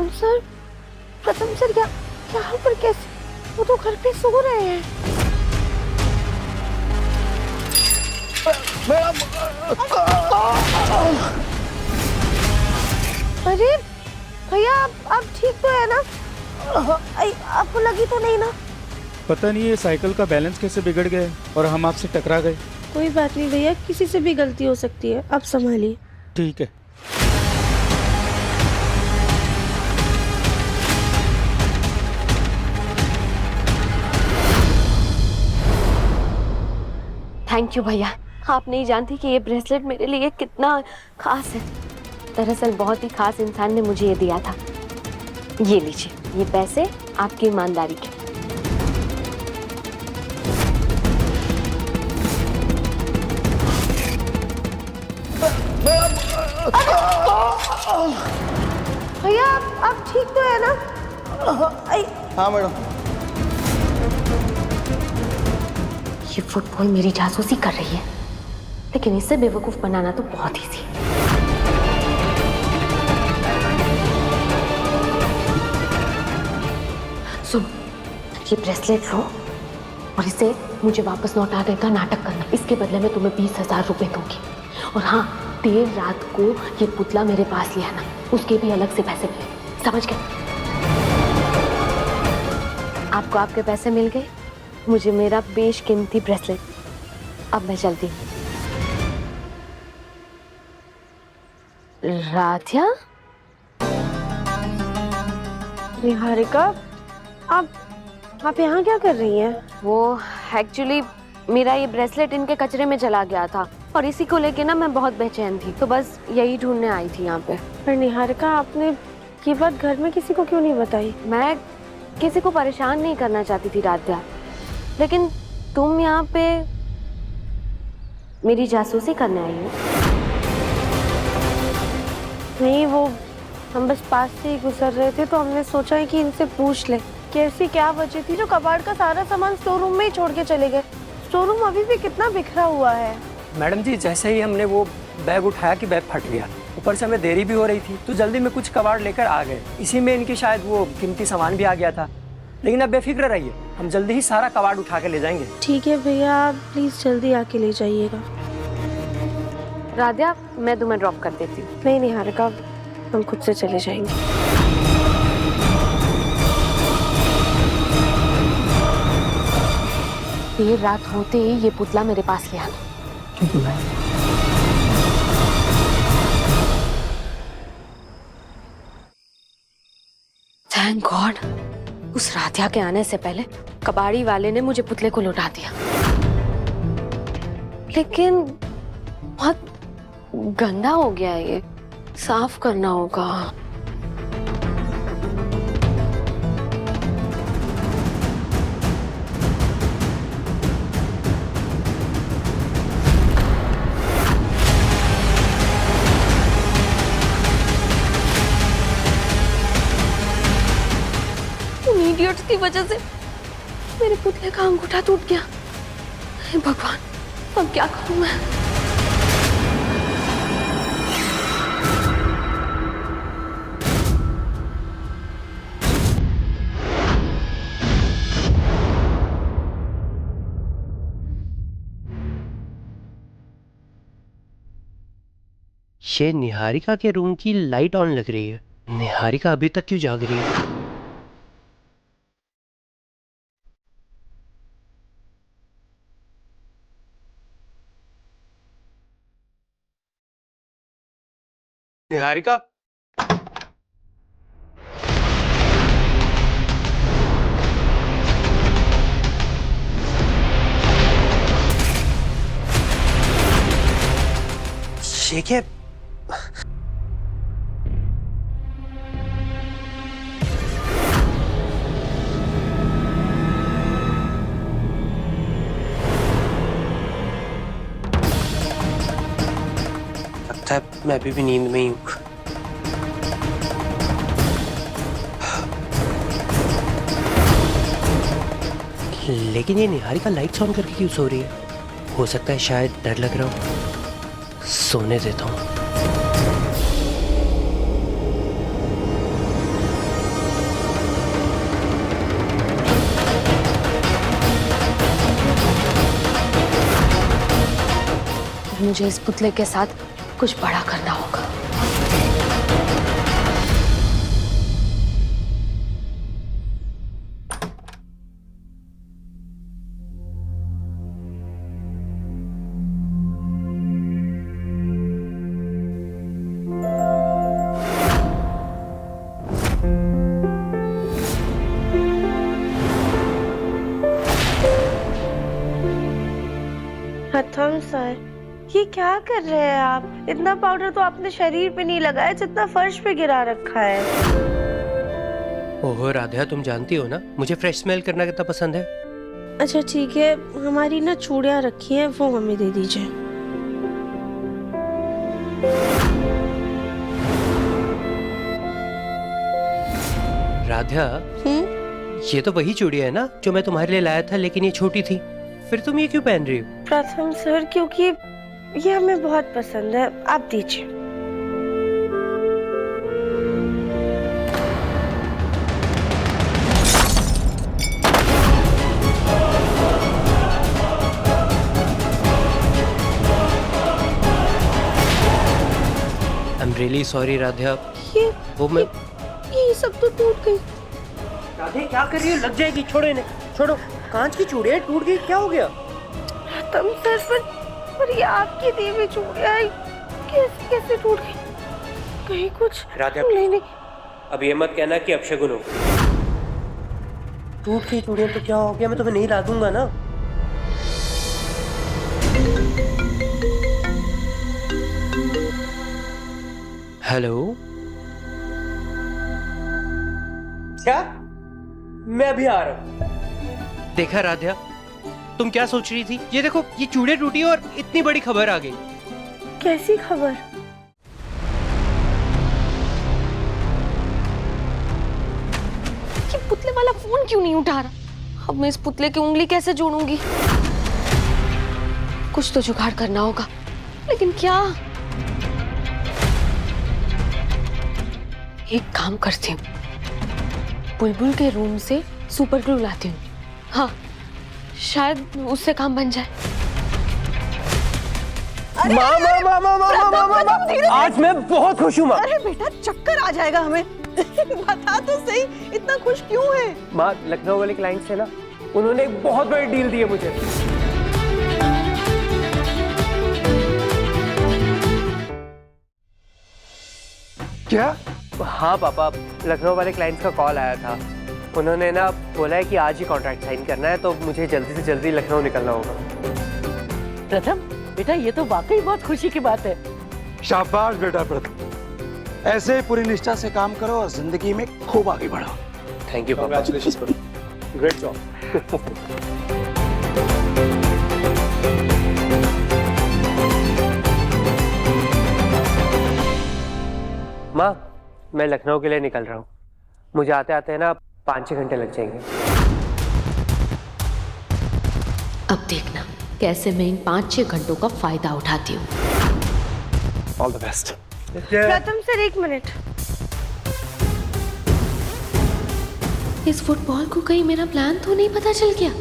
प्रथम सर यहाँ पर कैसे? वो तो घर पे सो रहे हैं। अरे भैया आप ठीक तो है ना? आपको लगी तो नहीं ना? पता नहीं ये साइकिल का बैलेंस कैसे बिगड़ गया है और हम आपसे टकरा गए। कोई बात नहीं भैया, किसी से भी गलती हो सकती है, आप संभालिए। ठीक है। थैंक यू भैया। आप नहीं जानती कि ये ब्रेसलेट मेरे लिए कितना खास है। दरअसल बहुत ही खास इंसान ने मुझे ये दिया था। ये लीजिए, ये पैसे आपकी ईमानदारी के। भैया आप ठीक तो है ना? हाँ मैडम। ये फुटबॉल मेरी जासूसी कर रही है, लेकिन इससे बेवकूफ बनाना तो बहुत ईजी है। सुन, ये ब्रेसलेट लो और इसे मुझे वापस लौटाने का नाटक करना। इसके बदले में तुम्हें 20,000 रुपए दूंगी। और हाँ, देर रात को ये पुतला मेरे पास ले आना, उसके भी अलग से पैसे मिले, समझ गए? आपको आपके पैसे मिल गए, मुझे मेरा बेशकीमती ब्रेसलेट। अब मैं चलती हूँ। राध्या? निहारिका, आप यहाँ क्या कर रही हैं? वो एक्चुअली मेरा ये ब्रेसलेट इनके कचरे में चला गया था और इसी को लेके ना मैं बहुत बेचैन थी, तो बस यही ढूंढने आई थी यहाँ पे। पर निहारिका, आपने ये बात घर में किसी को क्यों नहीं बताई? मैं किसी को परेशान नहीं करना चाहती थी राध्या, लेकिन तुम यहाँ पे मेरी जासूसी करने आई हो। नहीं, वो हम बस पास से ही गुजर रहे थे तो हमने सोचा है कि इनसे पूछ ले कि ऐसी क्या वजह थी जो कबाड़ का सारा सामान स्टोर रूम में ही छोड़ के चले गए। स्टोर रूम अभी भी कितना बिखरा हुआ है। मैडम जी, जैसे ही हमने वो बैग उठाया कि बैग फट गया, ऊपर से हमें देरी भी हो रही थी तो जल्दी में कुछ कबाड़ लेकर आ गए। इसी में इनकी शायद वो कीमती सामान भी आ गया था। लेकिन अब बेफिक्र रहिए, हम जल्दी ही सारा कबाड़ उठा के ले जाएंगे। ठीक है भैया, आप प्लीज जल्दी आके ले जाइएगा। राध्या, मैं तुम्हें ड्रॉप कर देती हूँ। नहीं निहारिका, हम खुद से चले जाएंगे। देर रात होते ही ये पुतला मेरे पास ले आना। थैंक गॉड, उस राध्या के आने से पहले कबाड़ी वाले ने मुझे पुतले को लौटा दिया। लेकिन बहुत गंदा हो गया है, ये साफ करना होगा। इडियट्स की वजह से मेरे पुतले का अंगूठा टूट गया। हे भगवान, अब क्या करूं मैं? ये निहारिका के रूम की लाइट ऑन लग रही है। निहारिका अभी तक क्यों जाग रही है? निहारिका, ये क्या? लगता है मैं अभी भी नींद में ही हूँ। लेकिन ये निहारिका लाइट्स ऑन करके क्यों सो रही है? हो सकता है शायद डर लग रहा हो। सोने देता हूँ। अब मुझे इस पुतले के साथ कुछ बड़ा करना होगा। प्रथम सर, ये क्या कर रहे हैं आप? इतना पाउडर तो आपने शरीर पे नहीं लगाया जितना फर्श पे गिरा रखा है। ओहो राधा, तुम जानती हो ना मुझे फ्रेश स्मेल करना कितना पसंद है। अच्छा ठीक है, हमारी ना चूड़ियां रखी हैं, वो हमें दे दीजिए। राधा, ये तो वही चूड़ियां है ना जो मैं तुम्हारे लिए लाया था, लेकिन ये छोटी थी। फिर तुम ये क्यों पहन रही हो? प्रथम सर, क्योंकि ये हमें बहुत पसंद है, आप दीजिए। I am really sorry Radha. ये वो मैं ये सब तो टूट गई। राधे क्या कर रही हो? लग जाएगी, छोड़ो इन्हें, छोड़ो। कांच की चूड़ियां टूट गई, क्या हो गया? प्रथम सर, पर ये आपकी दी हुई चूड़ियां कैसे कैसे टूट गई? कहीं कुछ राधा, नहीं। अब ये मत कहना कि अपशगुन हो। टूट गई चूड़ियां तो क्या हो गया? मैं तुम्हें नहीं ला दूंगा ना। हेलो, क्या? मैं अभी आ रहा हूं। देखा राधा, तुम क्या सोच रही थी? ये देखो, ये चूड़े टूटी और इतनी बड़ी खबर आ गई। कैसी खबर? ये पुतले वाला फोन क्यों नहीं उठा रहा? अब मैं इस पुतले की उंगली कैसे जोड़ूंगी? कुछ तो जुगाड़ करना होगा, लेकिन क्या? एक काम करती हूँ, बुलबुल के रूम से सुपर ग्लू लाती हूँ। हाँ, शायद उससे काम बन जाए। आज मैं बहुत खुश हूँ माँ। अरे बेटा, चक्कर आ जाएगा हमें। बता तो सही, इतना खुश क्यों है? माँ, लखनऊ वाले क्लाइंट से ना, उन्होंने एक बहुत बड़ी डील दी है मुझे। क्या? हाँ पापा, लखनऊ वाले क्लाइंट्स का कॉल आया था। उन्होंने ना बोला है कि आज ही कॉन्ट्रैक्ट साइन करना है, तो मुझे जल्दी से जल्दी लखनऊ निकलना होगा। प्रथम बेटा, ये तो वाकई बहुत खुशी की बात है। शाबाश बेटा प्रथम, ऐसे ही पूरी निष्ठा से काम करो और जिंदगी में खूब आगे बढ़ो। थैंक यू पापा। Congratulations, great job. माँ, मैं लखनऊ के लिए निकल रहा हूँ। मुझे आते आते ना 5-6 घंटे लग जाएंगे। अब देखना कैसे मैं इन 5-6 घंटों का फायदा उठाती हूँ। All the best. प्रथम सर, 1 मिनट। इस फुटबॉल को कहीं मेरा प्लान तो नहीं पता चल गया?